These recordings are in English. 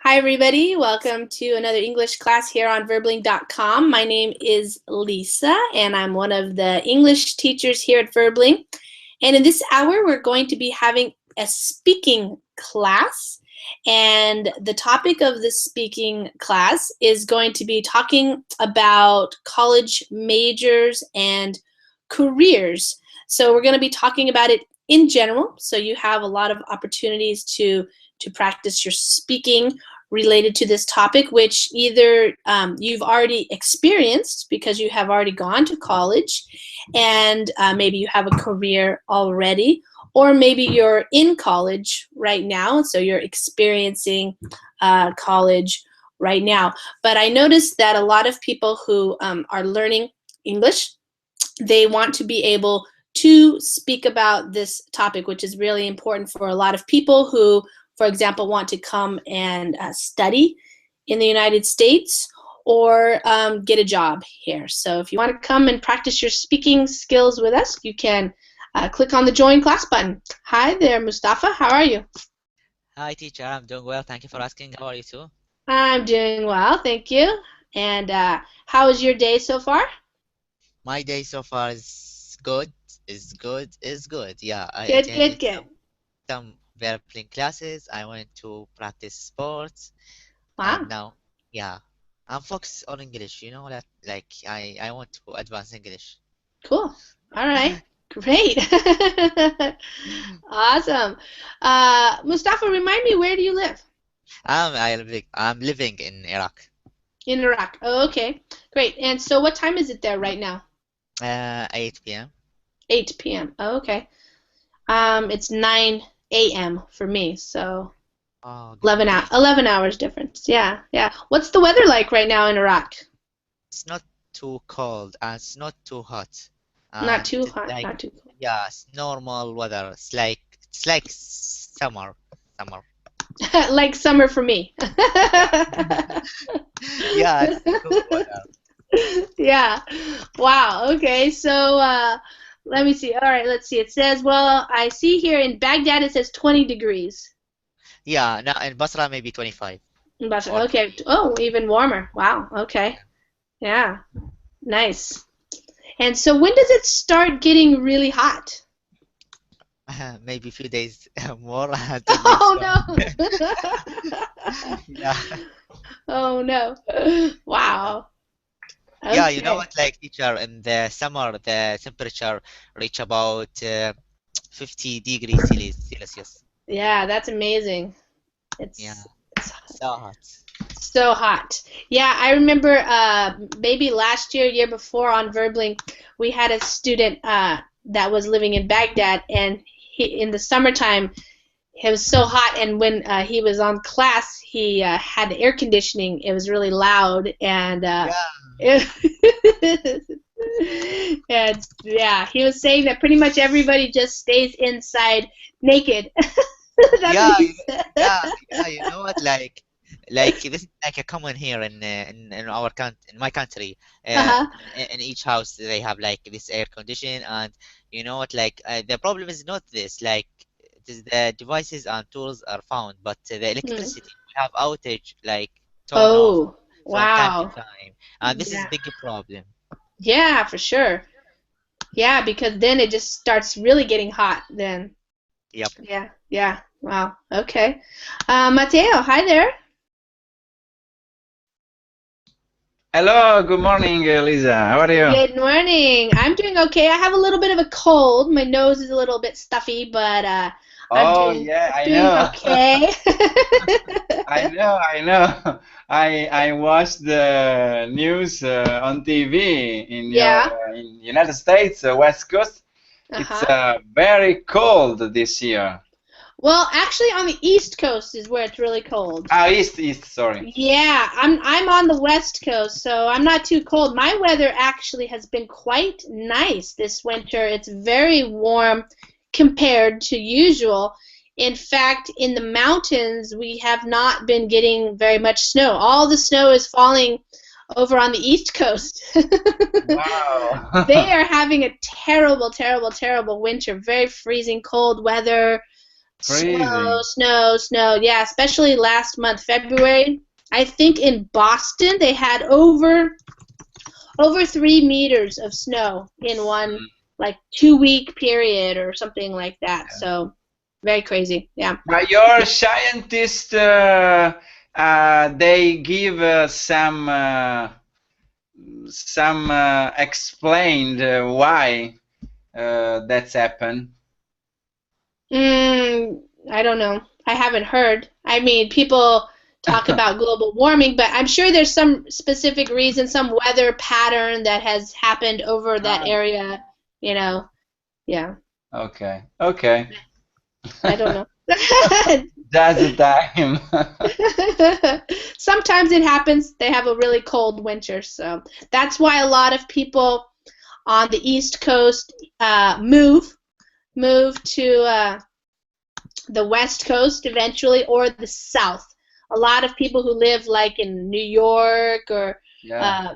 Hi, everybody. Welcome to another English class here on Verbling.com. My name is Lisa, and I'm one of the English teachers here at Verbling. And in this hour, we're going to be having a speaking class. And the topic of the speaking class is going to be talking about college majors and careers. So we're going to be talking about it in general. So you have a lot of opportunities to practice your speaking related to this topic, which either you've already experienced because you have already gone to college and maybe you have a career already, or maybe you're in college right now, so you're experiencing college right now. But I noticed that a lot of people who are learning English, they want to be able to speak about this topic, which is really important for a lot of people who, for example, want to come and study in the United States or get a job here. So if you want to come and practice your speaking skills with us, you can click on the Join Class button. Hi there, Mustafa. How are you? Hi, teacher. I'm doing well. Thank you for asking. How are you too? I'm doing well, thank you. And how is your day so far? My day so far is good. Is good. Is good. Yeah, I Good, good, attended good. some Verpling classes. I went to practice sports, and Wow, now, yeah, I'm focused on English. You know that, like, I want to advance English. cool. All right, great. Awesome. Mustafa, remind me, where do you live? I'm living in Iraq. In Iraq. Oh, okay, great. And so what time is it there right now? 8 p.m. 8 p.m. Oh, okay. It's 9 a.m. for me, so Oh, 11 hour, great. 11 hours difference. Yeah, yeah. What's the weather like right now in Iraq? It's not too cold and it's not too hot, Not and too it's hot, like not too cold. yeah, it's normal weather. It's like summer, summer. Like summer for me. Yeah, yeah, it's cool weather. Yeah. Wow. Okay. So let me see. All right. Let's see. It says, well, I see here in Baghdad it says 20 degrees. Yeah, now in Basra maybe 25 But or okay. 30. Oh, even warmer. Wow. Okay. Yeah. Nice. And so when does it start getting really hot? Yeah, maybe a few days more until next Oh time. no. Yeah, Oh no. yeah, Wow. yeah. You know Okay. what? Like teacher, in the summer, the temperature reach about 50 degrees Celsius. Yeah, that's amazing. Yeah, It's so hot. so hot. Yeah, I remember maybe last year, year before on Verbling, we had a student that was living in Baghdad, and in the summertime, it was so hot, and when he was on class, he had the air conditioning. It was really loud, and Yeah, and yeah, he was saying that pretty much everybody just stays inside naked. That's what yeah, he said. yeah, yeah. You know what? Like this is like a common here in our in my country. Uh-huh. In each house they have like this air condition, and you know what? Like the problem is not this. Like it is the devices and tools are found, but the Hmm. electricity we have outage like turn off Oh, from time to wow. time, and this is Yeah. big problem. Yeah, for sure. Yeah, because then it just starts really getting hot then. Yep. Yeah, yeah. Wow. Okay. Mateo, hi there. Hello, good morning, Lisa. How are you? Good morning. I'm doing okay. I have a little bit of a cold. My nose is a little bit stuffy, but I'm Oh, doing yeah, I doing know. okay. I know. I watched the news on TV Yeah. in United States, West Coast. It's Uh-huh. very cold this year. Well, actually on the East Coast is where it's really cold. Ah, East, sorry. Yeah, I'm on the West Coast, so I'm not too cold. My weather actually has been quite nice this winter. It's very warm compared to usual. In fact, in the mountains, we have not been getting very much snow. All the snow is falling over on the East Coast. They Wow. are having a terrible, terrible, terrible winter. Very freezing cold weather. Freezing. Snow. Yeah, especially last month, February. I think in Boston they had over 3 meters of snow in one like 2 week period or something like that. So very crazy. Yeah. But your scientists, they give some explained why that's happened. I don't know. I haven't heard. I mean, people talk about global warming, but I'm sure there's some specific reason, some weather pattern that has happened over that area, you know. Yeah. Okay. I don't know. That's the time. Sometimes it happens. They have a really cold winter, so that's why a lot of people on the East Coast move to the West Coast eventually, or the South. A lot of people who live like in New York or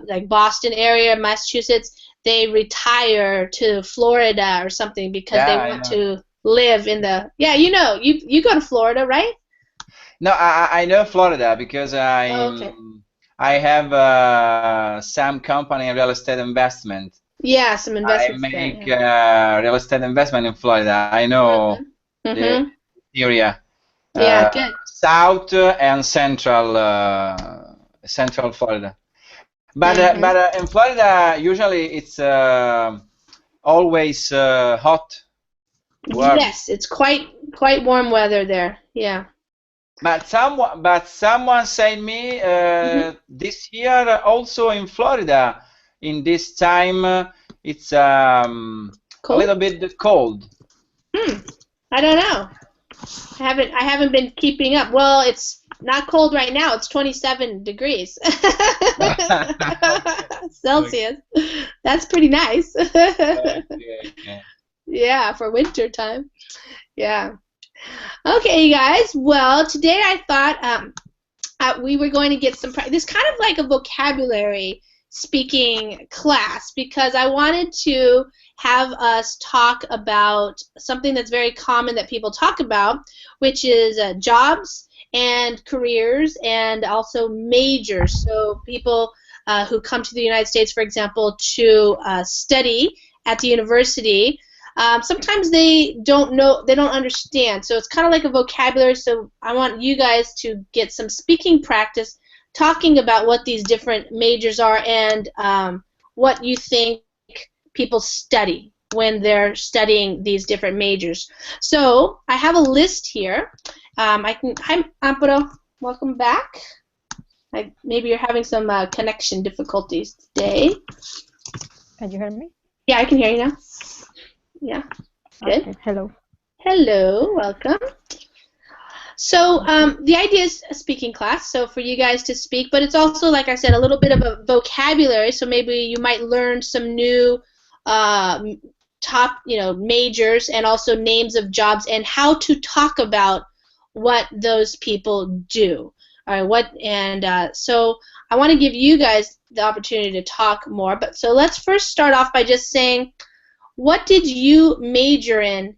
like Boston area, Massachusetts, they retire to Florida or something because they want to live in the you go to Florida, right? No, I know Florida because I have some company in real estate investment. Yeah, some investments. I make real estate investment in Florida. I know the area. Yeah, good. South and central Florida. But in Florida usually it's always hot. Warm. Yes, it's quite warm weather there. Yeah. But someone said me this year also in Florida in this time it's a little bit cold. I don't know. I haven't been keeping up. Well, it's not cold right now. It's 27 degrees Celsius. That's pretty nice. Yeah, for winter time. Yeah. Okay, you guys. Well, today I thought we were going to get some this kind of like a vocabulary speaking class, because I wanted to have us talk about something that's very common that people talk about, which is jobs and careers and also majors. So people who come to the United States, for example, to study at the university, sometimes they don't understand. So it's kind of like a vocabulary. So I want you guys to get some speaking practice talking about what these different majors are and what you think people study when they're studying these different majors. So I have a list here. Hi, Amparo. Welcome back. Maybe you're having some connection difficulties today. Can you hear me? Yeah, I can hear you now. Yeah, good. Okay. Hello. Hello, welcome. So the idea is a speaking class, so for you guys to speak, but it's also, like I said, a little bit of a vocabulary, so maybe you might learn some new top, majors and also names of jobs and how to talk about what those people do. All right, so I want to give you guys the opportunity to talk more, but so let's first start off by just saying, what did you major in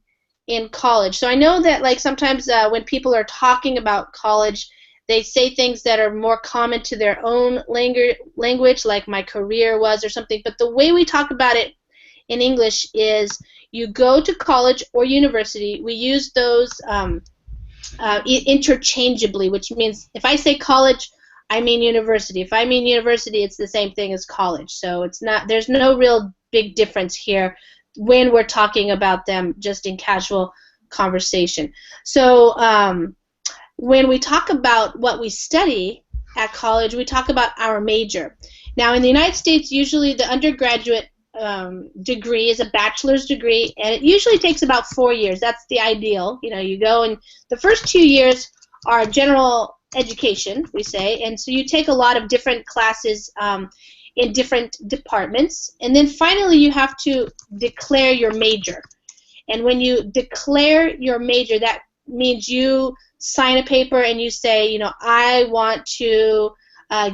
college? So I know that like sometimes when people are talking about college, they say things that are more common to their own language, like my career was or something, but the way we talk about it in English is you go to college or university. We use those interchangeably, which means if I say college, I mean university. If I mean university, it's the same thing as college. So it's not, there's no real big difference here when we're talking about them just in casual conversation. So when we talk about what we study at college, we talk about our major. Now in the United States, usually the undergraduate degree is a bachelor's degree, and it usually takes about 4 years. That's the ideal. You go, and the first 2 years are general education, we say, and so you take a lot of different classes in different departments, and then finally you have to declare your major. And when you declare your major, that means you sign a paper and you say, I want to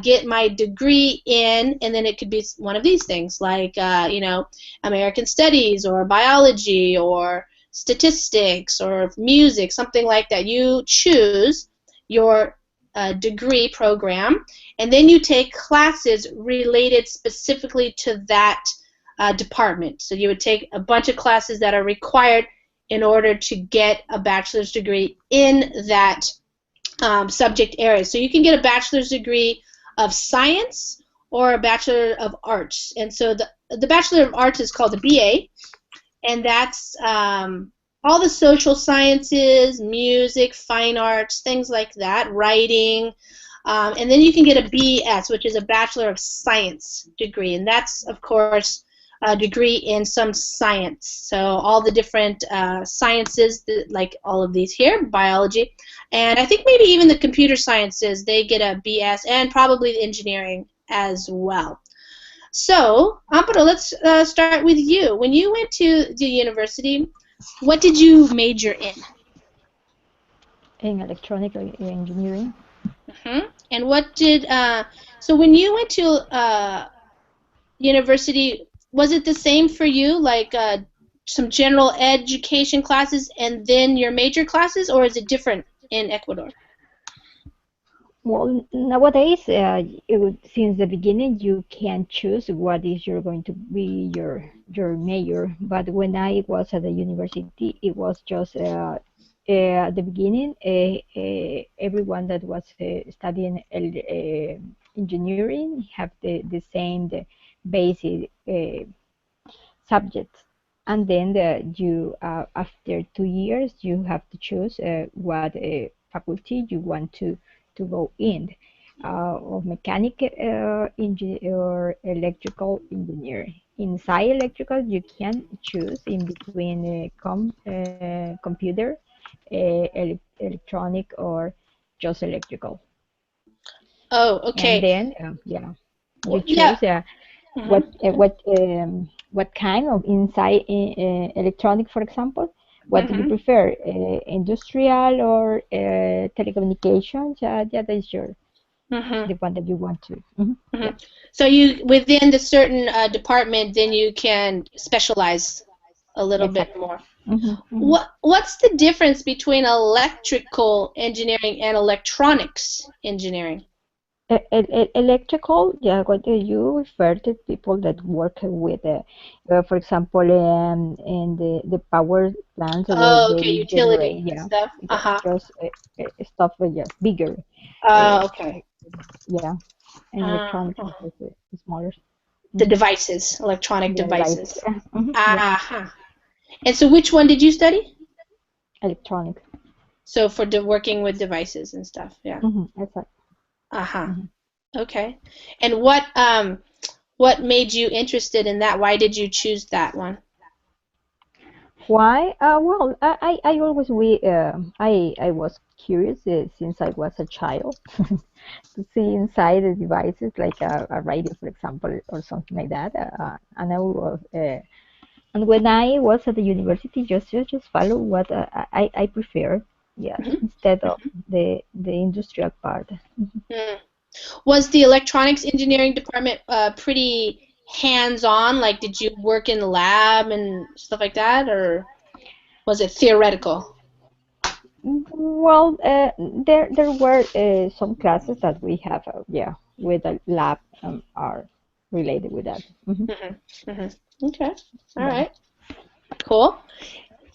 get my degree in, and then it could be one of these things like, American Studies or biology or statistics or music, something like that. You choose your degree program, and then you take classes related specifically to that department. So you would take a bunch of classes that are required in order to get a bachelor's degree in that subject area. So you can get a bachelor's degree of science or a bachelor of arts. And so the bachelor of arts is called a BA, and that's all the social sciences, music, fine arts, things like that, writing. And then you can get a BS, which is a Bachelor of Science degree, and that's, of course, a degree in some science. So all the different sciences, like all of these here, biology, and I think maybe even the computer sciences, they get a BS, and probably the engineering as well. So, Amparo, let's start with you. When you went to the university, what did you major in? In electronic engineering. And what did, so when you went to university, was it the same for you, like some general education classes and then your major classes, or is it different in Ecuador? Well, nowadays, since the beginning, you can choose what is going to be your major. But when I was at the university, it was just at the beginning. Everyone that was studying engineering have the same basic subjects, and then you after 2 years you have to choose what faculty you want to go in, or mechanic or electrical engineering. Inside electrical, you can choose in between computer, electronic, or just electrical. Oh, okay. And then, you choose what kind of inside electronic, for example. What do you prefer, industrial or telecommunications? That is the one that you want to. Yeah. So you, within the certain department, then you can specialize a little bit more. What's the difference between electrical engineering and electronics engineering? Electrical, what you refer to people that work with, for example, in the power plants, or okay, utility stuff. Just stuff bigger. Okay. Yeah, and electronics is smaller. The devices, electronic devices. Yeah. And so, which one did you study? Electronic. So for working with devices and stuff, yeah. Exactly. Okay. And what made you interested in that? Why did you choose that one? Why? Well, I always I was curious since I was a child to see inside the devices, like a radio, for example, or something like that. And I was and when I was at the university, just follow what I prefer. Yeah, instead of the industrial part. Was the electronics engineering department pretty hands-on? Like, did you work in the lab and stuff like that, or was it theoretical? Well, there were some classes that we have, with a lab are related with that. Okay, all right, cool.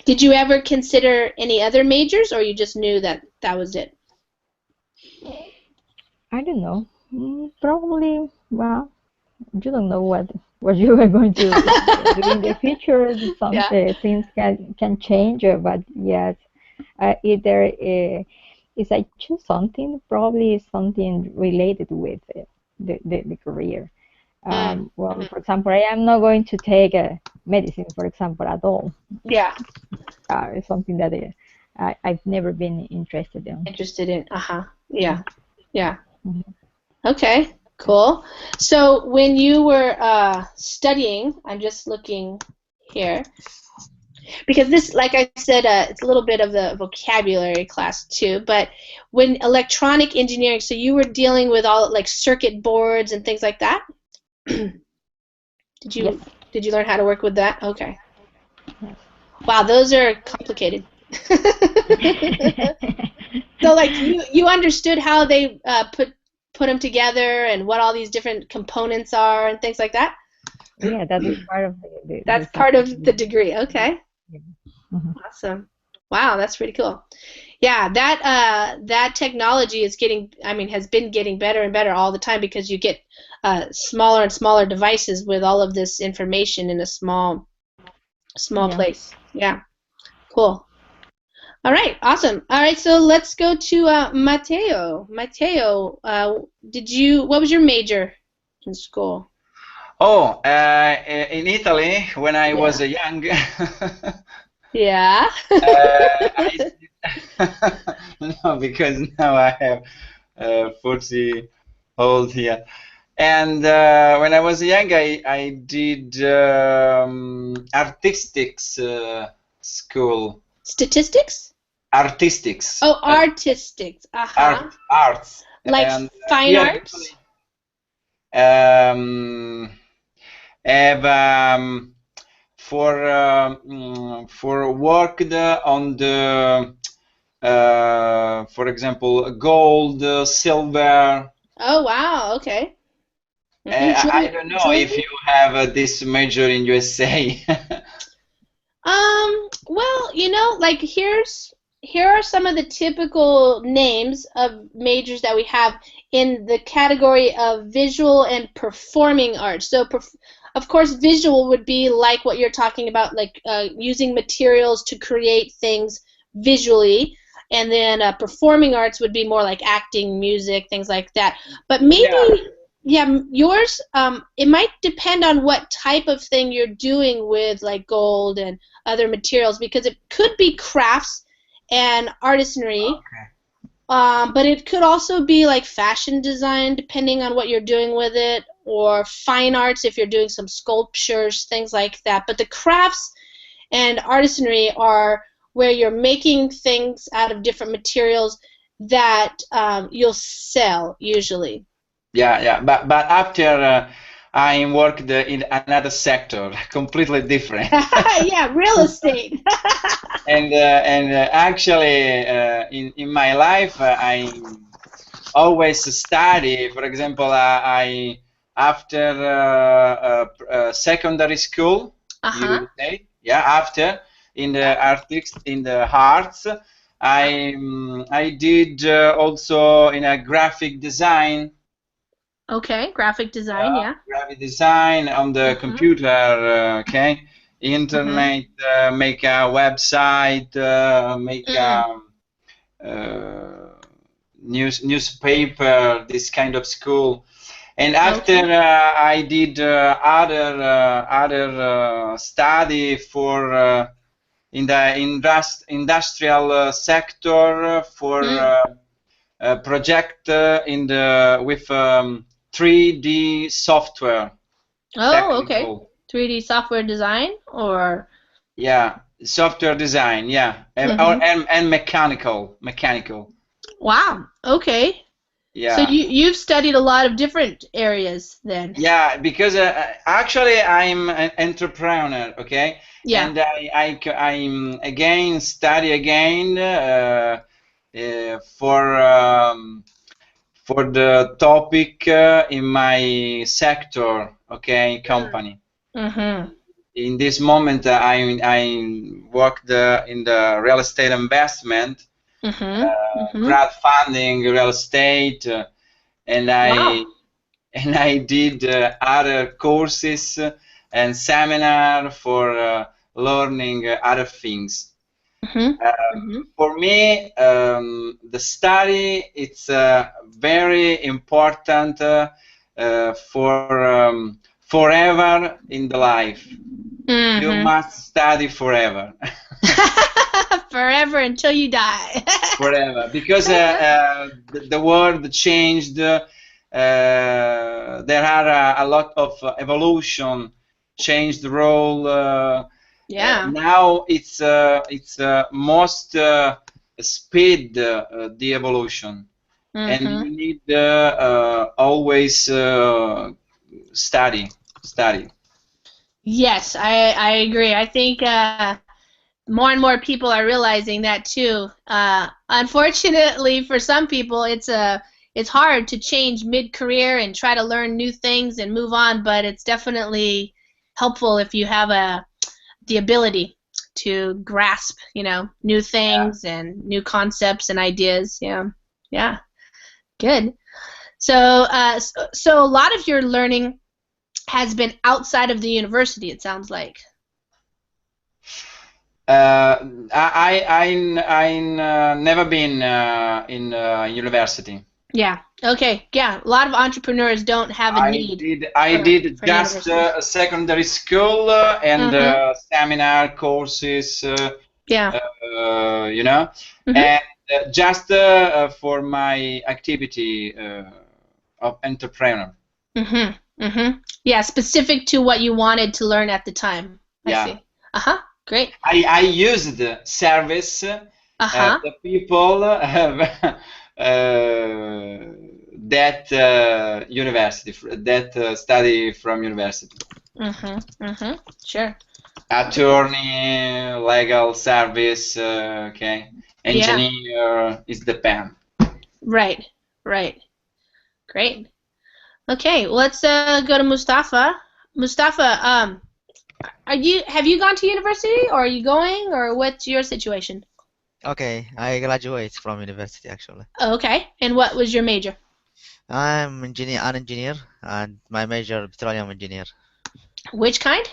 Did you ever consider any other majors, or you just knew that was it? I don't know. Probably, well, you don't know what you are going to do in the future. Some things can change, but yes, either if I choose something, probably something related with the career. Well, for example, I am not going to take medicine, for example, at all. Yeah. It's something that I've never been interested in. Yeah. Yeah. Okay, cool. So when you were studying, I'm just looking here, because this, like I said, it's a little bit of the vocabulary class too, but when electronic engineering, so you were dealing with all like circuit boards and things like that? Did you learn how to work with that? Okay. Yes. Wow, those are complicated. So, like, you understood how they put them together and what all these different components are and things like that? Yeah, that is part of the That's part of the degree. Okay. Yeah. Mhm. Awesome. Wow, that's pretty cool. Yeah, that technology is getting, I mean, has been getting better and better all the time because you get smaller and smaller devices with all of this information in a small Yeah. place. Yeah. Cool. All right, awesome. All right, so let's go to Matteo. Matteo, what was your major in school? Oh, in Italy, when I was Yeah. young, Yeah. no, because now I have 40 old here. And when I was young, I did artistics school. Statistics? Artistics. Oh, artistics. Uh-huh. Arts. Like And fine here in arts? Italy, have for worked on the for example gold, silver. Oh, wow. Okay. I don't know if Jewelry? you have this major in USA. Well, like here are some of the typical names of majors that we have in the category of visual and performing arts. So, of course, visual would be like what you're talking about, like using materials to create things visually, and then performing arts would be more like acting, music, things like that. But maybe, yeah, yours, it might depend on what type of thing you're doing with like gold and other materials, because it could be crafts and artisanry, but it could also be like fashion design, depending on what you're doing with it, or fine arts if you're doing some sculptures, things like that. But the crafts and artisanry are where you're making things out of different materials that you'll sell usually. Yeah. But after I worked in another sector, completely different. Yeah, real estate. And actually, in my life, I always study. For example, I after secondary school, you would say, yeah, after in the arts, I did also in a graphic design. Okay, graphic design, yeah. Graphic design on the computer, okay, internet, make a website, make a newspaper, this kind of school. And after I did other study for in the industrial sector for a project in the with 3D software. Oh, okay. 3D software design, or? Yeah, software design, yeah, and mechanical. Wow. Okay. Yeah. So you've studied a lot of different areas then. Yeah, because actually I'm an entrepreneur, okay? Yeah. And I'm again study again for the topic in my sector, okay, company. In this moment, I worked in the real estate investment, crowdfunding, real estate, and I did other courses and seminar for learning other things. For me, the study it's very important for forever in the life. You must study forever. Forever until you die. Forever, because the world changed. There are a lot of evolution, changed the role. Now it's most speed the evolution, and you need always study. Yes, I agree. I think more and more people are realizing that too. Unfortunately, for some people, it's hard to change mid-career and try to learn new things and move on. But it's definitely helpful if you have the ability to grasp, new things and new concepts and ideas. Yeah, good. So, so a lot of your learning has been outside of the university, it sounds like. I never been in university. Yeah. Okay. Yeah. A lot of entrepreneurs don't have a need. I did for just university. secondary school and seminar courses. Yeah. You know, Mhm. and just for my activity of entrepreneur. Yeah. Specific to what you wanted to learn at the time. Yeah. I see. Great. I used service the people that university that study from university. Sure. Attorney, legal service, okay. Engineer is depend. Right. Great. Okay, let's go to Mustafa. Mustafa, have you gone to university, or are you going, or what's your situation? Okay, I graduate from university actually. Oh, okay. And what was your major? I'm an engineer, and my major petroleum engineer. Which kind?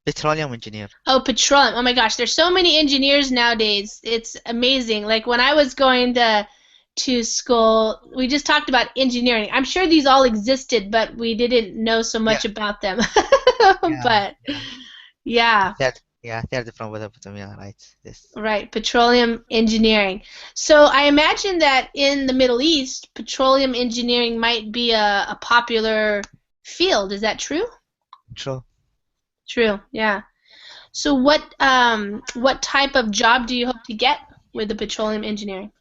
Petroleum engineer. Oh, petroleum. Oh my gosh, there's so many engineers nowadays. It's amazing. Like when I was going to school, we just talked about engineering. I'm sure these all existed, but we didn't know so much about them. But yeah. They're from Mesopotamia, right? This. Right, petroleum engineering. So I imagine that in the Middle East, petroleum engineering might be a popular field. Is that true? True. True, yeah. So what type of job do you hope to get with the petroleum engineering?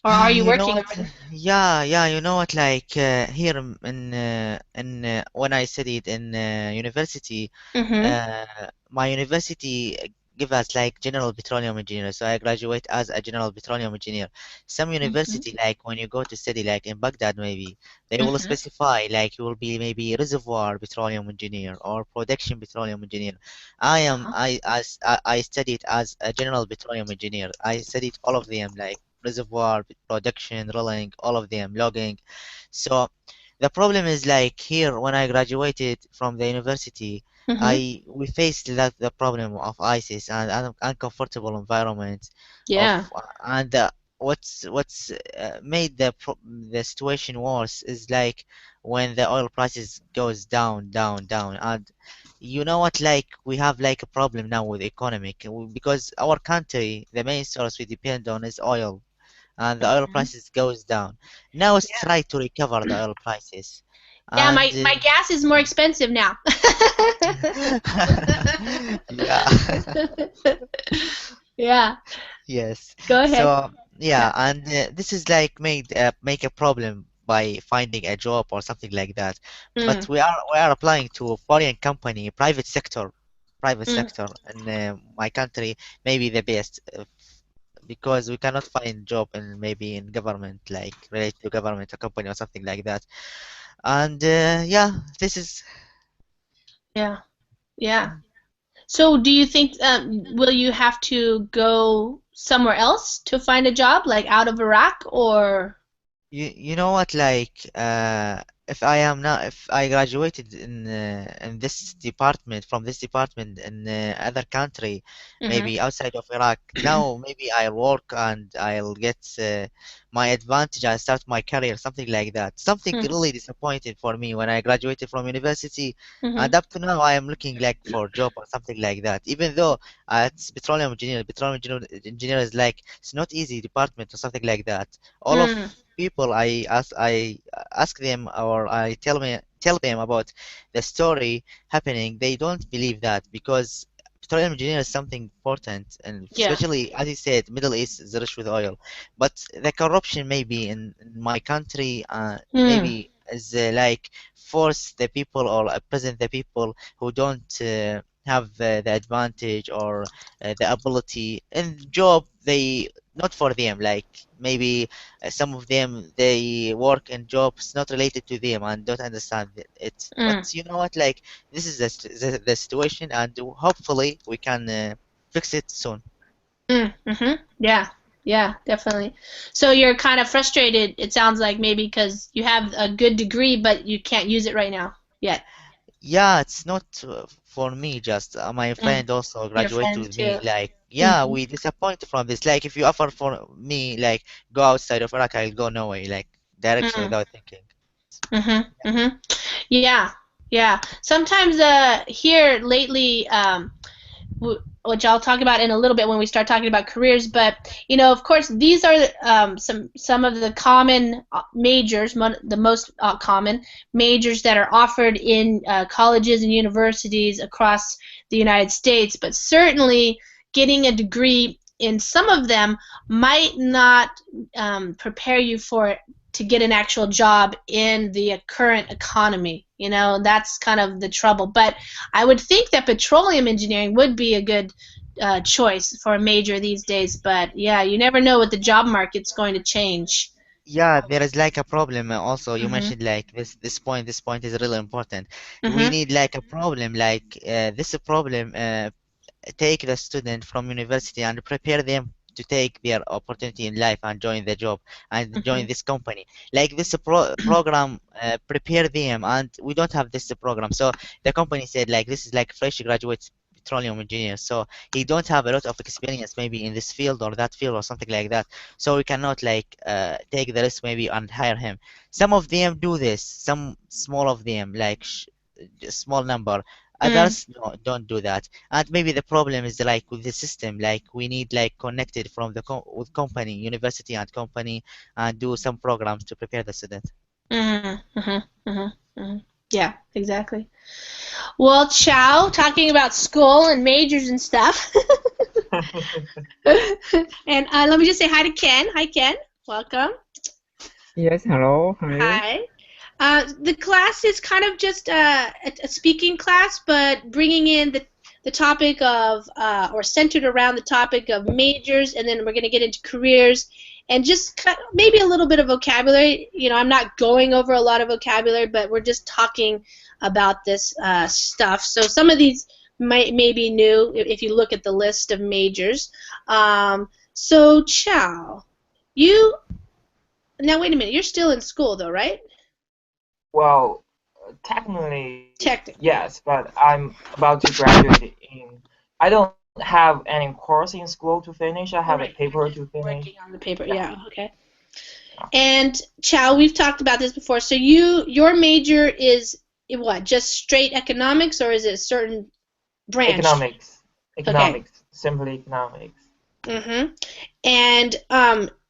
Or are you working already? Yeah, you know what, like here in when I studied in university, my university give us like general petroleum engineer, so I graduate as a general petroleum engineer. Some university, like when you go to study, like in Baghdad, maybe they will specify like you will be maybe reservoir petroleum engineer or production petroleum engineer. I studied as a general petroleum engineer. I studied all of them, like reservoir, production, drilling, all of them, logging. So the problem is like here when I graduated from the university, we faced the problem of ISIS and uncomfortable environment. Yeah. And what's made the situation worse is like when the oil prices goes down, and you know what, like we have like a problem now with economic because our country, the main source we depend on is oil, and the oil prices goes down. Now it's try to recover the oil prices. Yeah, And, my gas is more expensive now. Yeah. Yes. Go ahead. So and this is like make a problem by finding a job or something like that. But we are applying to a foreign company, private sector, in my country, maybe the best. Because we cannot find job in maybe in government, like related to government or company or something like that. And this is yeah. So do you think will you have to go somewhere else to find a job, like out of Iraq, or? You know what, like if I graduated in this department from this department in other country, maybe outside of Iraq, now maybe I'll work and I'll get my advantage. I start my career, something like that. Something really disappointing for me when I graduated from university, and up to now I am looking like for a job or something like that. Even though it's petroleum engineer is like it's not easy department or something like that. All of people I ask them or I tell them about the story happening, they don't believe that because petroleum engineer is something important, and especially as you said, Middle East is rich with oil, but the corruption maybe in my country maybe is like force the people or present the people who don't have the advantage or the ability in job. They not for them, like maybe some of them they work in jobs not related to them and don't understand it. But Mm. you know what, like this is the situation, and hopefully we can fix it soon. Mm-hmm. Yeah. Yeah, definitely. So you're kind of frustrated, it sounds like, maybe because you have a good degree, but you can't use it right now yet. Yeah, it's not for me, just my Mm. friend also Your graduated friends with too. me. Like, yeah, Mm-hmm. we disappointed from this. Like, if you offer for me, like, go outside of Iraq, I'll go Norway, like, directly Mm. without thinking. Mm-hmm. Mm-hmm. Yeah. Yeah. Sometimes here lately, which I'll talk about in a little bit when we start talking about careers. But of course, these are some of the common majors, the most common majors that are offered in colleges and universities across the United States. But certainly, getting a degree in some of them might not prepare you for to get an actual job in the current economy. That's kind of the trouble. But I would think that petroleum engineering would be a good choice for a major these days. But yeah, you never know what the job market's going to change. Yeah, there is like a problem. Also, you Mhm. mentioned like this point is really important. We Mhm. need like a problem, like this problem. Take the student from university and prepare them to take their opportunity in life and join the job and join Mhm. this company. Like this program prepare them, and we don't have this program. So the company said like this is like fresh graduate petroleum engineer, so he don't have a lot of experience maybe in this field or that field or something like that, so we cannot like take the risk maybe and hire him. Some of them do this, some small of them, like small number. Mm. Others don't do that, and maybe the problem is like with the system, like we need like connected from the with company, university and company, and do some programs to prepare the student. Mhm. Mhm. Mhm. Mhm. Yeah, exactly. Well, Chow, talking about school and majors and stuff. And let me just say hi to Ken. Hi, Ken. Welcome. Yes, hello, how are you? Hi. The class is kind of just a speaking class, but bringing in the topic of, or centered around the topic of majors, and then we're going to get into careers, and just maybe a little bit of vocabulary. I'm not going over a lot of vocabulary, but we're just talking about this stuff. So some of these may be new if you look at the list of majors. So, Chow, you, now wait a minute, you're still in school though, right? Well, technically, Technically. yes, but I'm about to graduate in. I don't have any course in school to finish. I have a Right. paper to finish. Working on the paper. Yeah. Yeah. Okay. And Chow, we've talked about this before. So your major is in what? Just straight economics, or is it a certain branch? Economics. Okay. Economics. Simply economics. Mm-hmm. And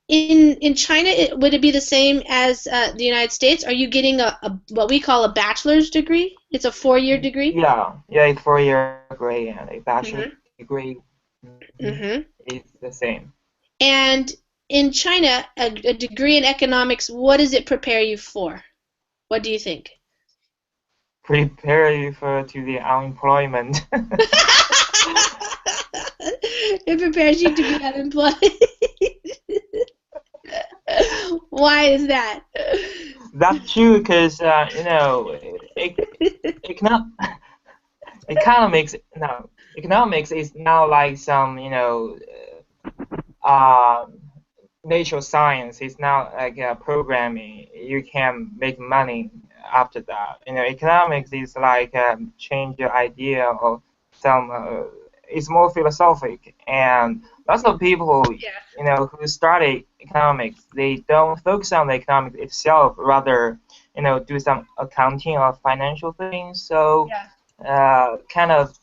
in China, would it be the same as the United States? Are you getting a what we call a bachelor's degree? It's a 4-year degree. Yeah, it's 4-year degree and a bachelor Mm-hmm. degree. Mm-hmm. It's the same. And in China, a degree in economics, what does it prepare you for? What do you think? Prepare you to the unemployment. It prepares you to be unemployed. Why is that? That's true, because economics economics is now like some uh, natural science. It's now like programming. You can make money after that. Economics is like change your idea of some. It's more philosophic, and lots of people Yeah. who study economics, they don't focus on the economics itself, rather do some accounting or financial things. So kind of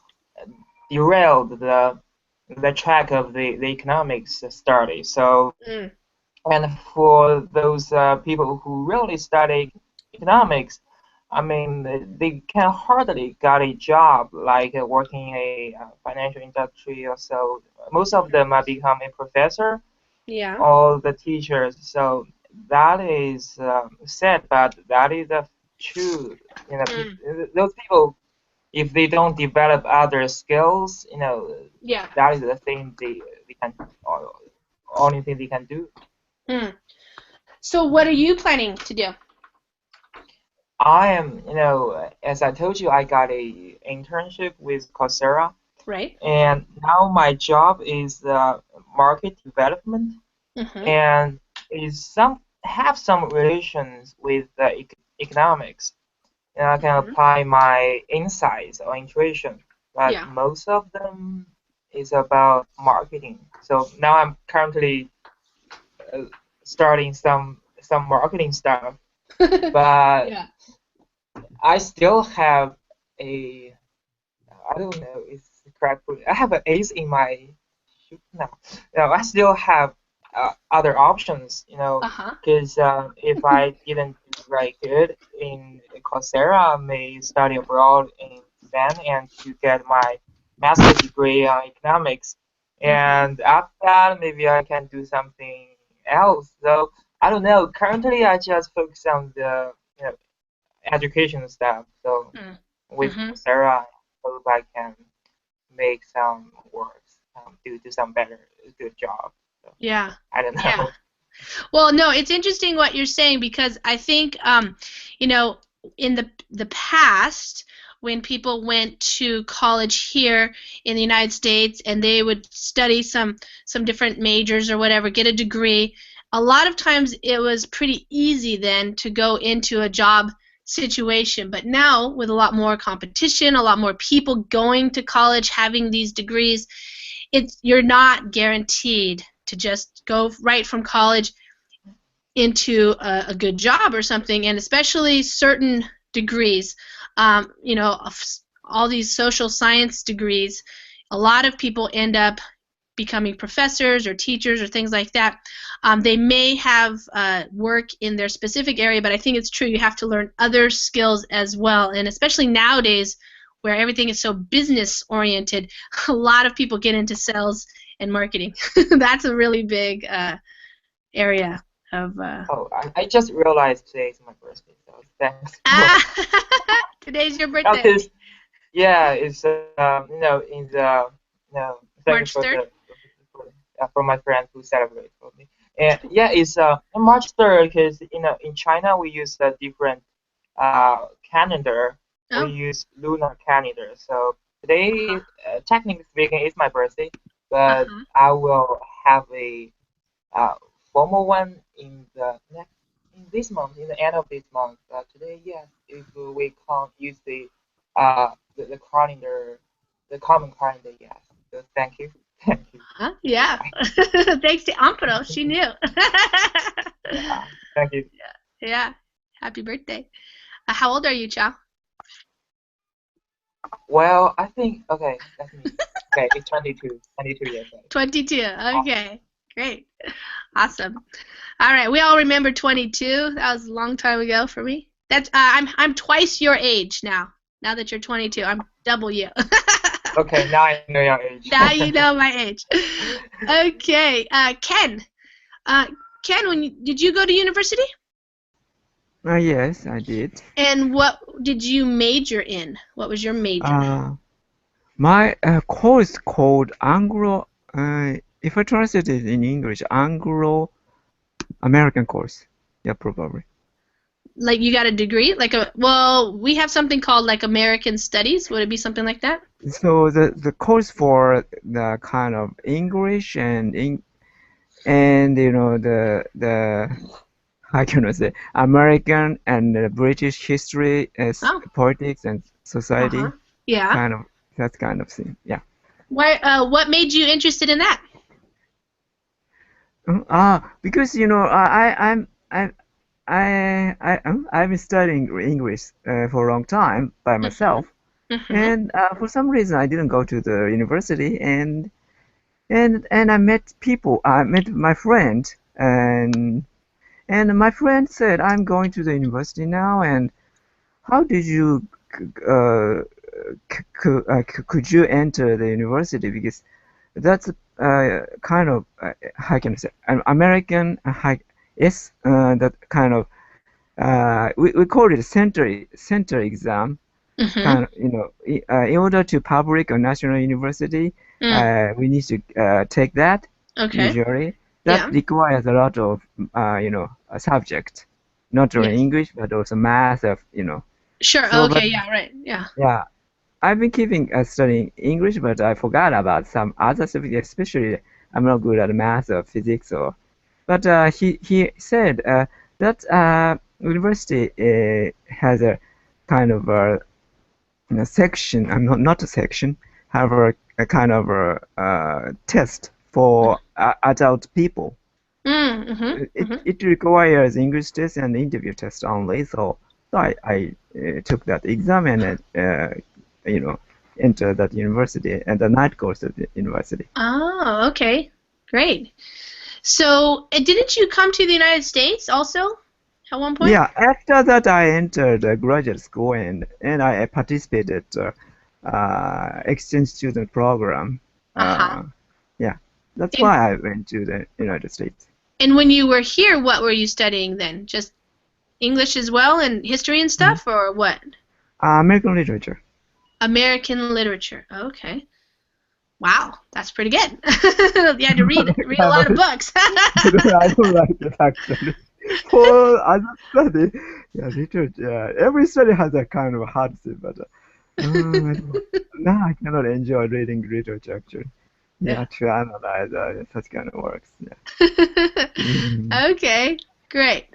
derailed the track of the economics study. So, Mm. and for those people who really study economics, I mean, they can hardly get a job like working in a financial industry or so. Most of them are become a professor Yeah. or the teachers. So that is sad, but that is the true. Mm. Those people if they don't develop other skills, Yeah. that is the thing they can, only thing they can do. So what are you planning to do? I am, as I told you, I got a internship with Coursera. Right. And now my job is market development, and have some relations with economics. And I can apply my insights or intuition, but most of them is about marketing. So now I'm currently starting some marketing stuff, but I still have I don't know, it's correct. I have an ace in my now. I still have other options, because if I didn't do very good in Coursera, I may study abroad in Japan and to get my master's degree on economics. And after that, maybe I can do something else. So I don't know. Currently, I just focus on the education stuff. So with Coursera, I hope I can make some works, do some good job. So, yeah. I don't know. Yeah. Well, no, it's interesting what you're saying, because I think, in the past, when people went to college here in the United States and they would study some different majors or whatever, get a degree, a lot of times it was pretty easy then to go into a job situation. But now, with a lot more competition, a lot more people going to college, having these degrees, you're not guaranteed to just go right from college into a good job or something. And especially certain degrees, all these social science degrees, a lot of people end up becoming professors or teachers or things like that. They may have work in their specific area, but I think it's true, you have to learn other skills as well. And especially nowadays, where everything is so business oriented, a lot of people get into sales and marketing. That's a really big area of. I just realized today is my birthday, so thanks. Today's your birthday. Yeah, it's in the March 3rd. For my friend who celebrates for me, and yeah, it's March 3rd, because in China we use a different calendar. We use lunar calendar. So today, technically speaking, is my birthday, but I will have a formal one in this month, in the end of this month. Today, yes, if we can't use the calendar, the common calendar, yes. So thank you. Thank you. Yeah. Thanks to Amparo, she knew. Yeah, thank you. Yeah. Happy birthday. How old are you, Chao? Well, I think, okay, that's me. Okay, it's 22 years old. 22, okay, great, awesome. All right, we all remember 22. That was a long time ago for me. That's I'm twice your age now. Now that you're 22, I'm double you. Okay, now I know your age. Now you know my age. Okay, Ken. Ken, did you go to university? Yes, I did. And what did you major in? What was your major? My course called Anglo, if I translate it in English, Anglo-American course. Yeah, probably. Like you got a degree? We have something called like American Studies. Would it be something like that? So the course for the kind of English and the how can I say, American and British history, politics and society. Yeah. That kind of thing. Yeah. Why? What made you interested in that? Because I've been studying English for a long time by myself, and for some reason I didn't go to the university, and I met people. I met my friend, and my friend said, "I'm going to the university now, and how did you could you enter the university? Because that's kind of how can I say, an American that kind of we call it a center exam, kind of, in order to public or national university, we need to take that usually. That requires a lot of, a subject, not only English but also math, Sure. So, okay. Yeah. Right. Yeah. Yeah, I've been keeping studying English, but I forgot about some other subjects. Especially, I'm not good at math or physics or. But he said that university has a kind of a section. Not a section. Have a kind of a test for adult people. It requires English test and interview test only. So I took that exam and entered that university and the night course at the university. Oh, okay, great. So didn't you come to the United States also at one point? Yeah, after that I entered graduate school and I participated exchange student program. Yeah, that's why I went to the United States. And when you were here, what were you studying then? Just English as well and history and stuff, or what? American literature. American literature. Okay. Wow, that's pretty good. You had to read a lot of books. I don't like it actually. For other study, literature. Every study has a kind of hard thing, but now I cannot enjoy reading literature actually. Yeah, to analyze such kind of works. Yeah. Okay, great.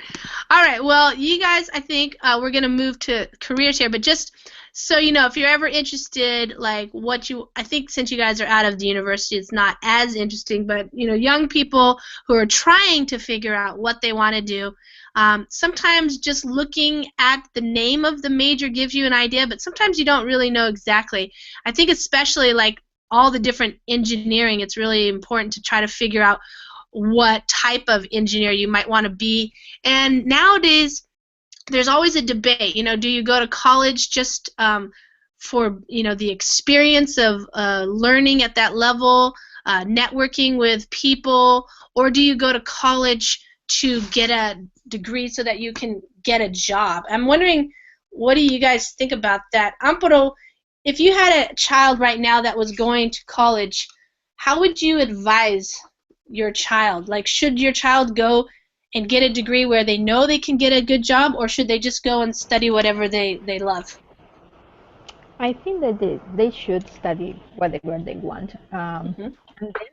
All right, well, you guys, I think we're going to move to careers here, but just so you know, if you're ever interested, like I think since you guys are out of the university, it's not as interesting, but, young people who are trying to figure out what they want to do, sometimes just looking at the name of the major gives you an idea, but sometimes you don't really know exactly. I think especially like all the different engineering, it's really important to try to figure out what type of engineer you might want to be. And nowadays, there's always a debate. Do you go to college just for the experience of learning at that level, networking with people, or do you go to college to get a degree so that you can get a job? I'm wondering, what do you guys think about that? Amparo, if you had a child right now that was going to college, how would you advise your child? Like, should your child go and get a degree where they know they can get a good job, or should they just go and study whatever they love? I think that they should study whatever they want. And then,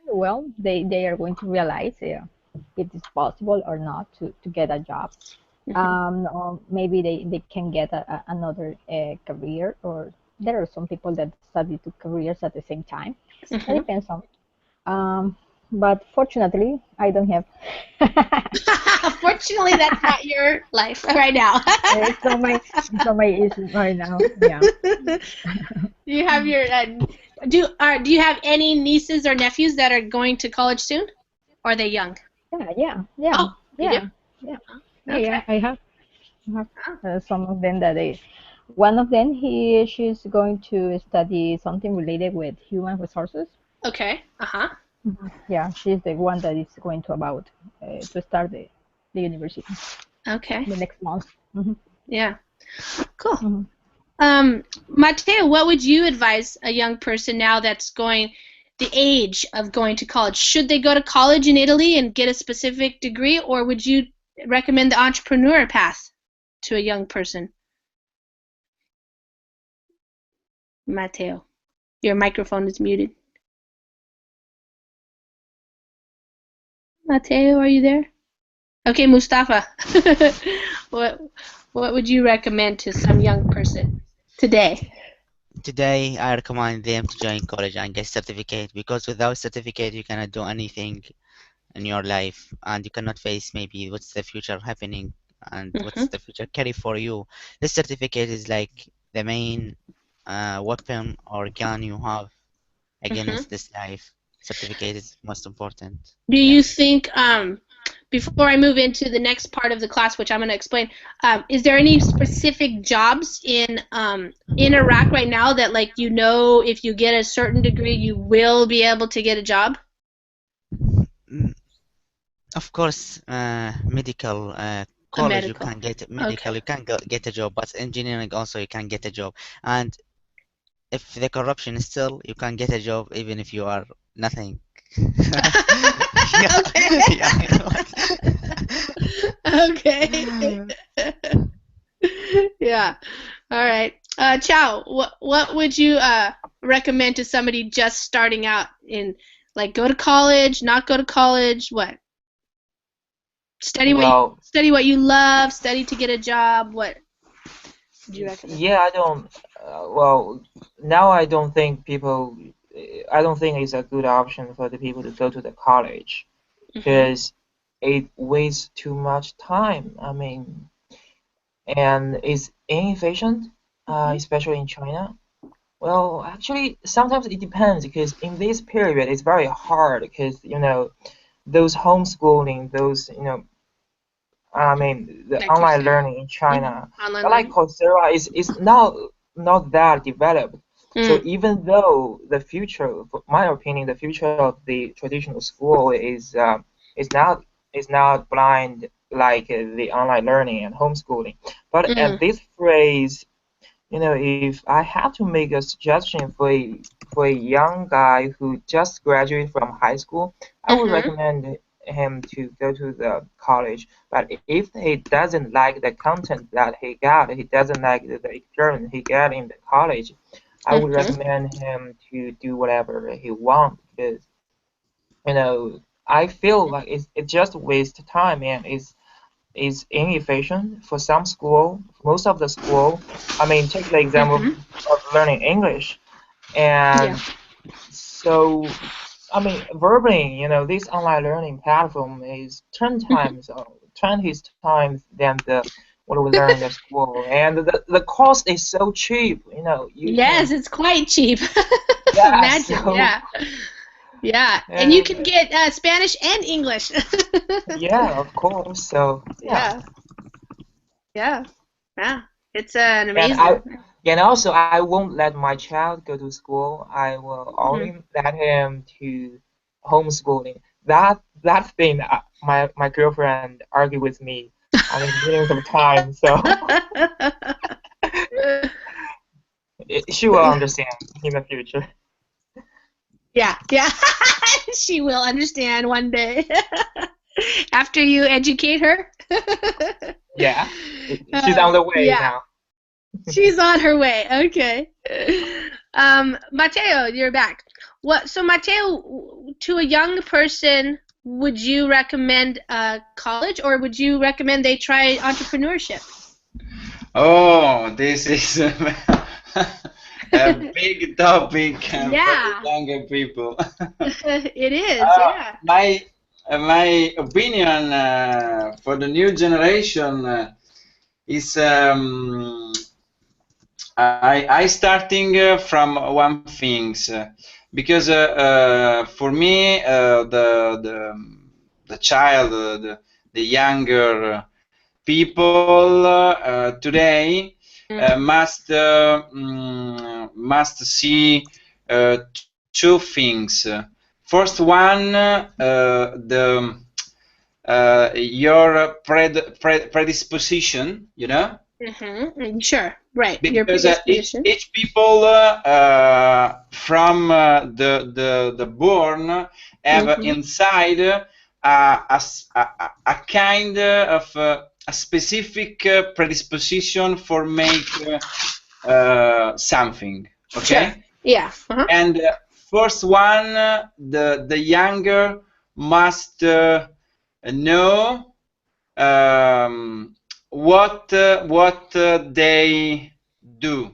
well, they are going to realize if it's possible or not to get a job. Or maybe they can get another career, or there are some people that study two careers at the same time. It depends on. But fortunately, I don't have. Fortunately, that's not your life right now. It's not my issue right now. Yeah. You have your do you have any nieces or nephews that are going to college soon? Or are they young? Yeah. Oh, yeah. Okay. Yeah, I have some of them that one of them she's going to study something related with human resources. Okay. Yeah, she's the one that is going to start the university. Okay. The next month. Yeah. Cool. Matteo, what would you advise a young person now that's the age of going to college? Should they go to college in Italy and get a specific degree, or would you recommend the entrepreneur path to a young person? Matteo, your microphone is muted. Matteo, are you there? Okay, Mustafa. What would you recommend to some young person today? Today, I recommend them to join college and get certificate, because without certificate, you cannot do anything in your life, and you cannot face maybe what's the future happening and what's the future carry for you. This certificate is like the main weapon or gun you have against this life. Certificate is most important. Do you think, before I move into the next part of the class, which I'm going to explain, is there any specific jobs in Iraq right now that, like, if you get a certain degree, you will be able to get a job? Of course, medical college you can get medical, you can get a job, but engineering also you can get a job. And if the corruption is still, you can get a job even if you are nothing. Yeah, Okay. Yeah. All right. Chao, what would you recommend to somebody just starting out in, like, go to college, not go to college, what? Study what you love, study to get a job, what would you recommend? Yeah, I don't. Well, now I don't think it's a good option for the people to go to the college because it wastes too much time. I mean, and it's inefficient, especially in China. Well, actually, sometimes it depends because in this period it's very hard because those homeschooling, I mean, the online learning in China, like Coursera, is not that developed. So even though the future, for my opinion, the future of the traditional school is not blind like the online learning and homeschooling. But at this phrase, if I have to make a suggestion for a young guy who just graduated from high school, I would recommend him to go to the college. But if he doesn't like the content that he got, he doesn't like the experience he got in the college, I would recommend him to do whatever he wants because I feel like it's just waste time and is inefficient for some school. Most of the school, I mean, take the example of learning English, and so I mean, verbally, this online learning platform is 10 times or 20 times than what we learn in school, and the cost is so cheap. Yes, it's quite cheap. Yeah, imagine, yeah, and you can get Spanish and English. Yeah, of course. So yeah, it's an amazing. And also, I won't let my child go to school. I will only let him to homeschooling. That thing, my girlfriend argued with me. I mean, millions of times. So she will understand in the future. Yeah. She will understand one day. After you educate her. Yeah, she's on the way now. She's on her way. Okay. Mateo, you're back. So Mateo, to a young person, would you recommend college, or would you recommend they try entrepreneurship? Oh, this is a big topic for the younger people. It is, yeah. My opinion for the new generation is I starting from one things because for me the child, the younger people today must see two things. First one, your predisposition, Sure, right. Because each people from the born have inside a kind of a specific predisposition for make something. Okay. Sure. Yeah. And first one, the younger must know what they do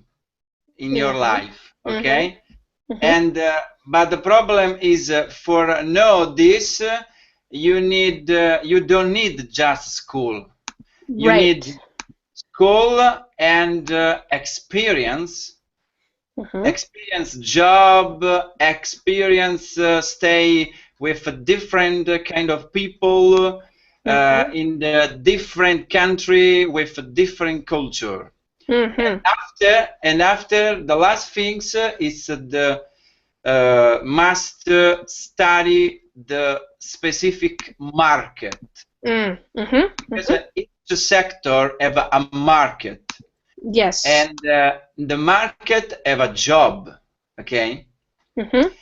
in your life, okay? And but the problem is for know this, you don't need just school. You need school and experience. Experience job, experience stay with a different kind of people in the different country with a different culture. And after the last things is the must study the specific market. Because sector have a market. Yes. And the market have a job. Okay. If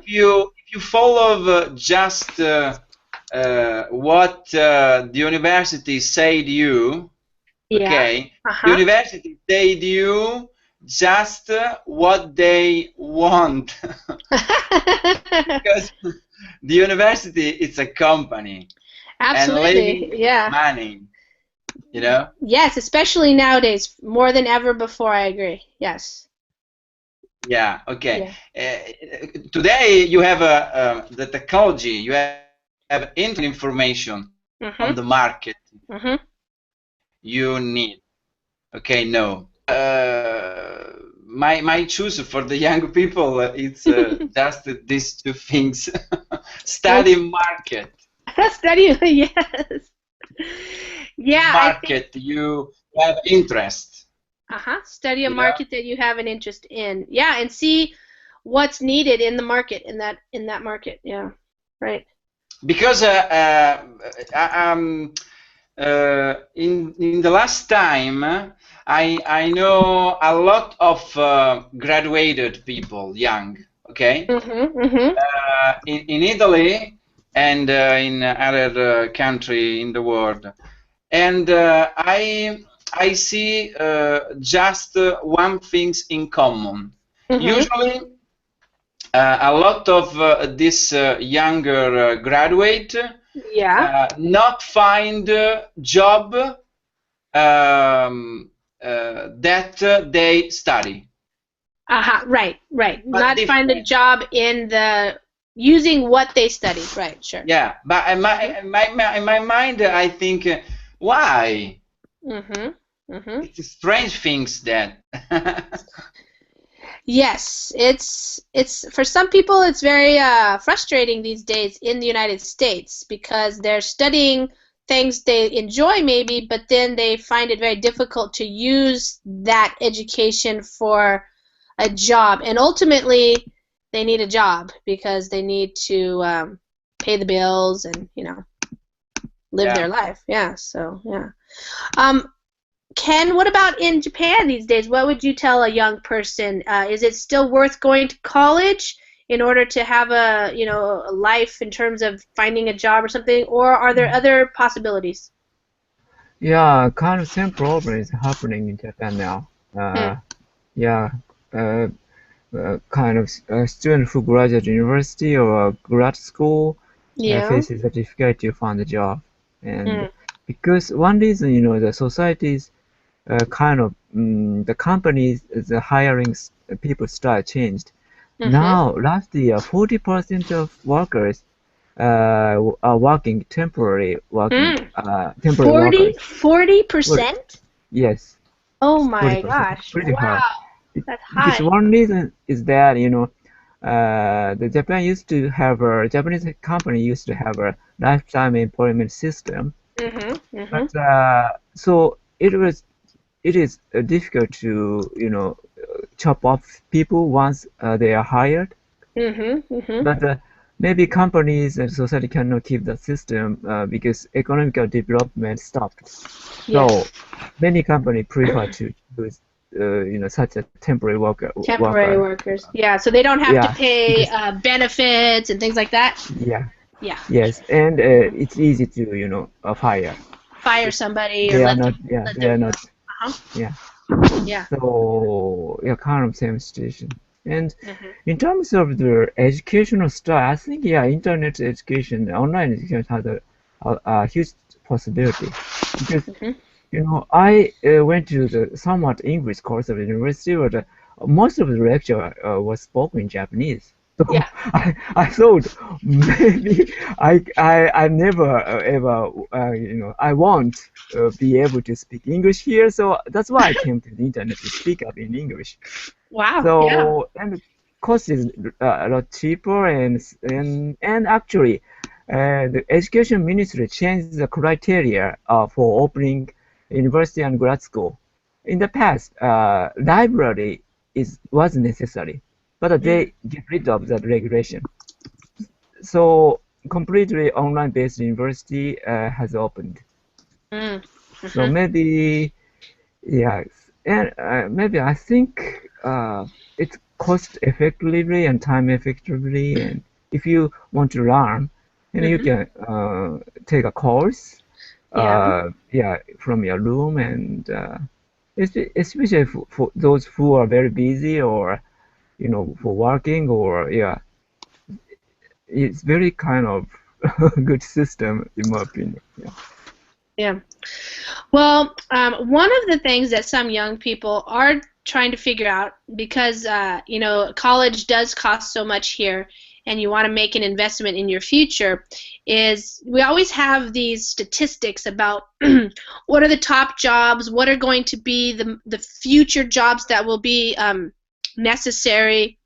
you follow just what the university said you, okay, the university said you just what they want. Because the university is a company. Absolutely. And yeah. Money. You know? Yes, especially nowadays, more than ever before. I agree. Yes. Yeah. Okay. Today you have the technology. You have information on the market. You need. Okay. No. My choice for the young people it's just these two things. Study market. Study. Yes. Yeah. Market. You have interest. Study a market that you have an interest in. Yeah, and see what's needed in the market, in that market. Yeah, right. Because in the last time I know a lot of graduated people, young. Okay. In Italy and in other country in the world, and I see just one things in common. Usually, a lot of this younger graduate not find job that they study. Right. But not find a job in the using what they study. Right. Sure. Yeah, but in my mind, I think why? It's strange things that. Yes, it's for some people it's very frustrating these days in the United States because they're studying things they enjoy maybe, but then they find it very difficult to use that education for a job, and ultimately they need a job because they need to pay the bills and live their life. Yeah. So yeah. Ken, what about in Japan these days? What would you tell a young person? Is it still worth going to college in order to have a life in terms of finding a job or something, or are there other possibilities? Yeah, kind of same problem is happening in Japan now. Yeah, kind of a student who graduate university or grad school faces a difficulty to find a job, and because one reason, the society's kind of the companies, the hiring people style changed. Now, last year, 40% of workers are working temporary working. Temporary 40%? Yes. Oh my 40%. gosh! Pretty Wow, high. that's high. Because one reason is that the Japanese company used to have a lifetime employment system. But so it is difficult to chop off people once they are hired. But maybe companies and society cannot keep that system because economic development stopped. So many companies prefer to use such a temporary workers. Yeah, so they don't have to pay benefits and things like that. Yeah. Yes, and it's easy to fire somebody or they let are not. them. Yeah, let they are them not. go. Yeah. So kind of same situation. And in terms of the educational style, I think internet education, online education has a huge possibility because I went to the somewhat English course of university, but most of the lecture was spoken in Japanese. So I thought maybe I never ever I won't be able to speak English here, so that's why I came to the internet to speak up in English. Wow. So and the cost is a lot cheaper, and actually the education ministry changed the criteria for opening university and grad school. In the past, library was necessary, but they get rid of that regulation. So completely online-based university has opened. So maybe, yes, and maybe I think it's cost effectively and time effectively. And if you want to learn, you can take a course, yeah, from your room, and especially for those who are very busy, or for working, or yeah, it's very kind of good system in my opinion. Yeah. Yeah. Well, one of the things that some young people are trying to figure out, because college does cost so much here, and you want to make an investment in your future, is we always have these statistics about what are the top jobs, what are going to be the future jobs that will be necessary.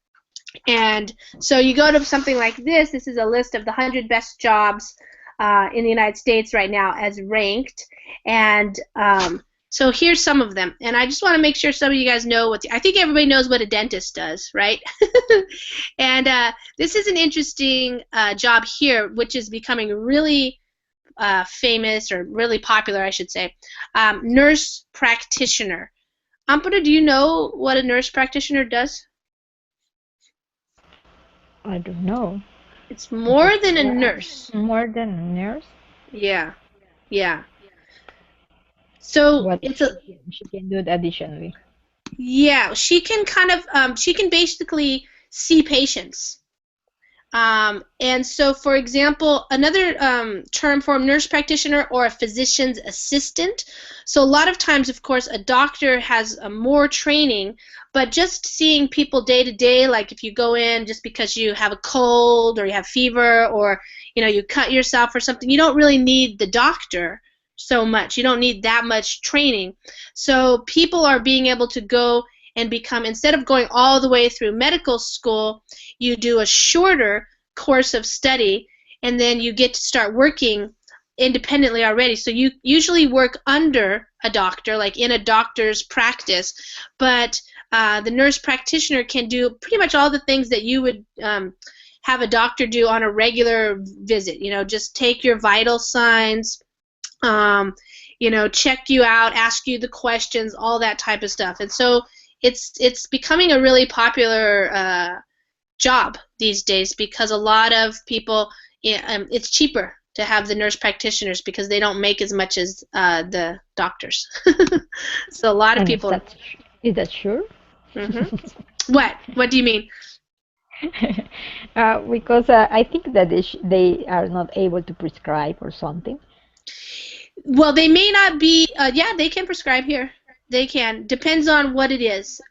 And so you go to something like this. This is a list of the 100 best jobs in the United States right now as ranked. And so here's some of them. And I just want to make sure some of you guys know I think everybody knows what a dentist does, right? And this is an interesting job here, which is becoming really famous, or really popular, I should say. Nurse practitioner. Amparo, do you know what a nurse practitioner does? I don't know. It's more than a nurse. More than a nurse? Yeah. Yeah. So What it's she can do it additionally. Yeah, she can kind of she can basically see patients. And so, for example, another term for a nurse practitioner, or a physician's assistant. So a lot of times, of course, a doctor has more training, but just seeing people day to day, like if you go in just because you have a cold, or you have fever, or you cut yourself or something, you don't really need the doctor so much. You don't need that much training. So people are being able to go and become, instead of going all the way through medical school, you do a shorter course of study, and then you get to start working independently already. So you usually work under a doctor, like in a doctor's practice, but the nurse practitioner can do pretty much all the things that you would have a doctor do on a regular visit. Just take your vital signs, check you out, ask you the questions, all that type of stuff. And so it's becoming a really popular job these days, because a lot of people, it's cheaper to have the nurse practitioners because they don't make as much as the doctors. So a lot of people. Is that sure? Mm-hmm. What do you mean? Because I think that they are not able to prescribe or something. Well, they may not be. Yeah, they can prescribe here. They can. Depends on what it is.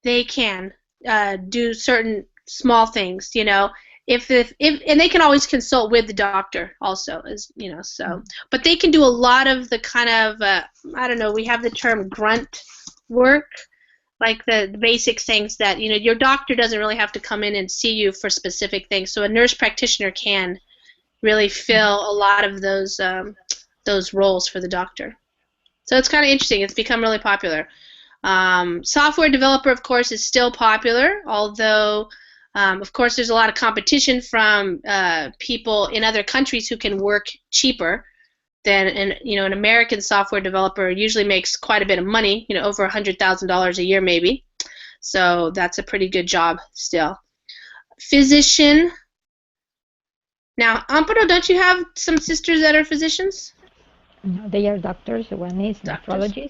They can do certain small things. If and they can always consult with the doctor also, So, but they can do a lot of the kind of I don't know. We have the term grunt work, like the basic things that your doctor doesn't really have to come in and see you for specific things. So a nurse practitioner can really fill a lot of those roles for the doctor. So it's kind of interesting. It's become really popular. Software developer, of course, is still popular, although, of course, there's a lot of competition from people in other countries who can work cheaper than an American software developer usually makes quite a bit of money, over $100,000 a year maybe. So that's a pretty good job still. Physician. Now, Amparo, don't you have some sisters that are physicians? No, they are doctors. One is nephrologist.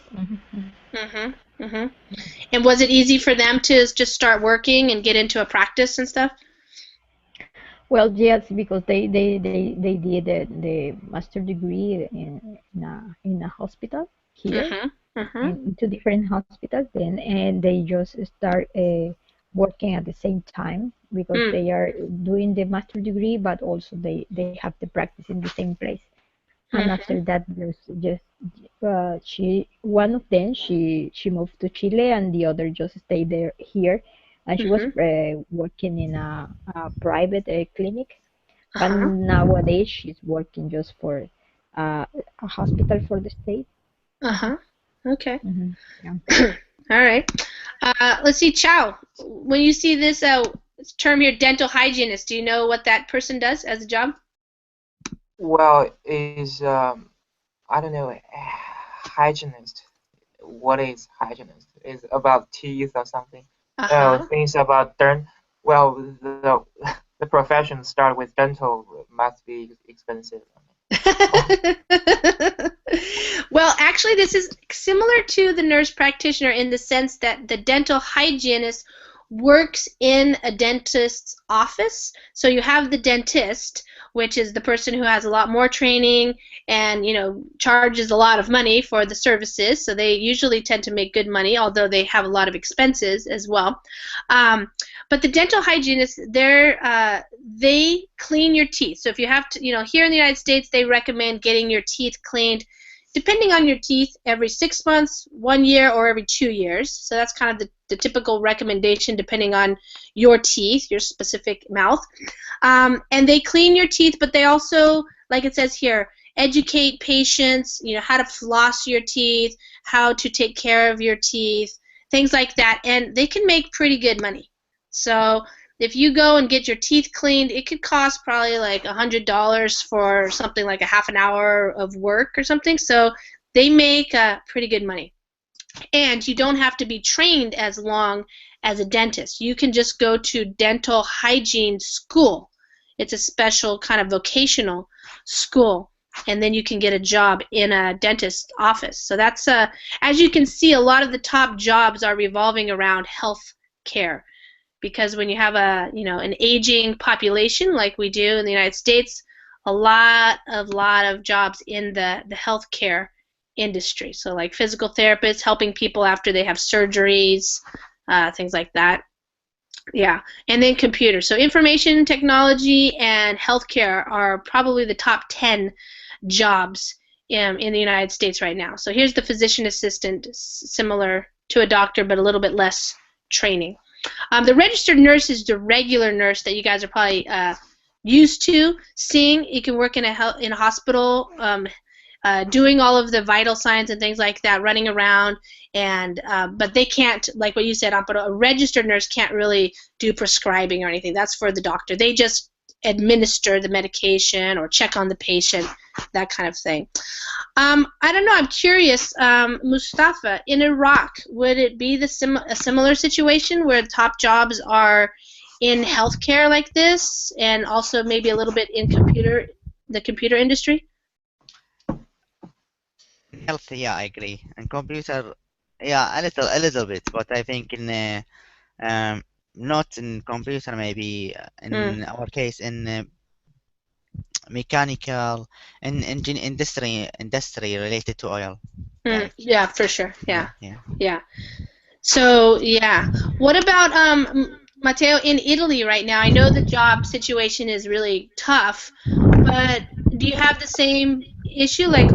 And was it easy for them to just start working and get into a practice and stuff? Well, yes, because they did the master degree in a hospital here, in two different hospitals. And they just start working at the same time, because they are doing the master degree, but also they have the practice in the same place. And after that, one of them she moved to Chile, and the other just stayed there here, and she was working in a private clinic. But nowadays she's working just for a hospital for the state. Okay. Yeah. All right. Let's see, Chow. When you see this term here, dental hygienist, do you know what that person does as a job? Well, is I don't know hygienist. What is hygienist? Is about teeth or something? Uh-huh. Things about well, the profession start with dental must be expensive. Well, actually, this is similar to the nurse practitioner in the sense that the dental hygienist works in a dentist's office. So you have the dentist, which is the person who has a lot more training and, you know, charges a lot of money for the services. So they usually tend to make good money, although they have a lot of expenses as well. But the dental hygienists, they clean your teeth. So if you have to, you know, here in the United States, they recommend getting your teeth cleaned, depending on your teeth, every 6 months, 1 year, or every 2 years. So that's kind of the typical recommendation depending on your teeth, your specific mouth. And they clean your teeth, but they also, like it says here, educate patients, you know, how to floss your teeth, how to take care of your teeth, things like that. And they can make pretty good money. So if you go and get your teeth cleaned, it could cost probably like $100 for something like a half an hour of work or something. So they make pretty good money. And you don't have to be trained as long as a dentist. You can just go to dental hygiene school. It's a special kind of vocational school. And then you can get a job in a dentist's office. So that's, as you can see, a lot of the top jobs are revolving around health care. Because when you have an aging population like we do in the United States, a lot of jobs in the healthcare industry. So like physical therapists, helping people after they have surgeries, things like that. Yeah, and then computers. So information technology and healthcare are probably the top 10 jobs in the United States right now. So here's the physician assistant, similar to a doctor but a little bit less training. The registered nurse is the regular nurse that you guys are probably used to seeing. You can work in a hospital, doing all of the vital signs and things like that, running around, and but they can't, like what you said, but a registered nurse can't really do prescribing or anything. That's for the doctor. They just administer the medication or check on the patient, that kind of thing. I don't know. I'm curious, Mustafa, in Iraq, would it be a similar situation where the top jobs are in healthcare like this, and also maybe a little bit in the computer industry? Health, yeah, I agree. And computer, yeah, a little bit, but I think in not in computer, maybe in our case in mechanical and industry related to oil. Yeah, for sure. Yeah. So yeah, what about Matteo, in Italy right now? I know the job situation is really tough, but do you have the same issue? Like,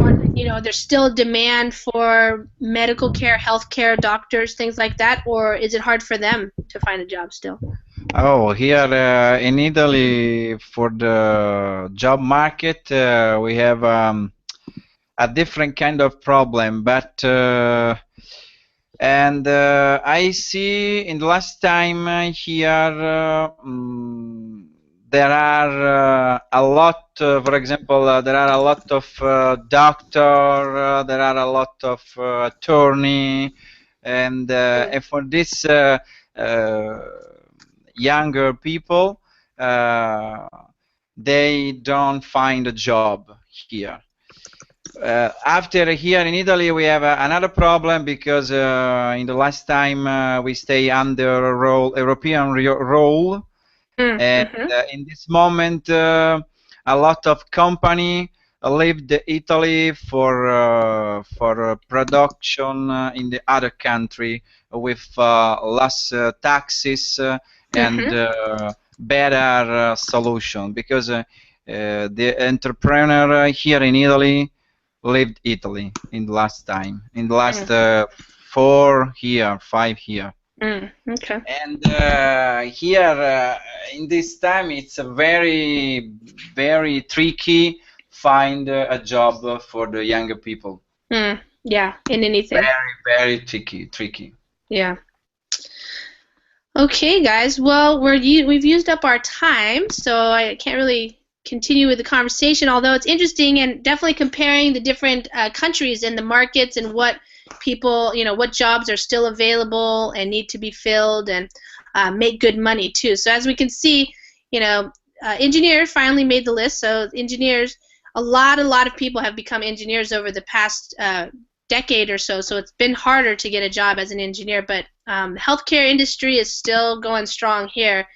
there's still demand for medical care, healthcare, doctors, things like that, or is it hard for them to find a job still? Oh, here in Italy, for the job market, we have a different kind of problem, but and I see in the last time here there are a lot, for example, there are a lot of doctor, there are a lot of attorney, and for this younger people, they don't find a job here. After here in Italy, we have another problem because in the last time we stay under a European role, and in this moment a lot of company left Italy for production in the other country with less taxes and better solution, because the entrepreneur here in Italy left Italy in the last time, in the last 5 years. Okay. And here in this time, it's a very, very tricky find a job for the younger people. Yeah, in anything. Very, very tricky. Yeah. Okay, guys. Well, we've used up our time, so I can't really continue with the conversation, although it's interesting and definitely comparing the different countries and the markets and what people, what jobs are still available and need to be filled and make good money too. So as we can see, engineers finally made the list. So engineers, a lot of people have become engineers over the past decade or so. So it's been harder to get a job as an engineer, but the healthcare industry is still going strong here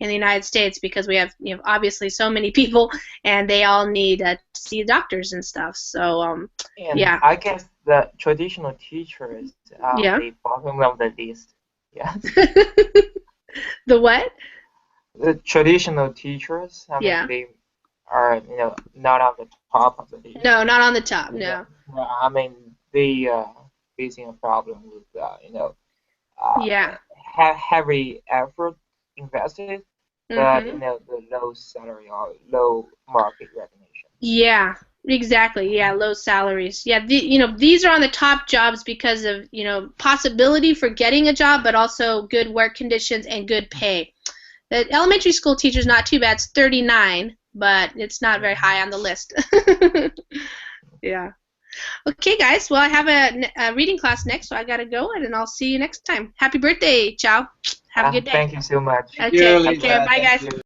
in the United States because we have obviously so many people and they all need to see doctors and stuff. So yeah. I guess the traditional teachers are the bottom of the list. Yeah. The what? The traditional teachers. I mean, they are not on the top of the list. No, not on the top. No. I mean, they are facing a problem with heavy effort invested, but the low salary or low market recognition. Yeah, exactly. Yeah, low salaries. Yeah, these are on the top jobs because of possibility for getting a job, but also good work conditions and good pay. The elementary school teacher's not too bad. It's 39, but it's not very high on the list. Yeah. Okay, guys. Well, I have a reading class next, so I gotta go, and I'll see you next time. Happy birthday, Chow. Have a good day. Thank you so much. Okay, take care. Bye, guys.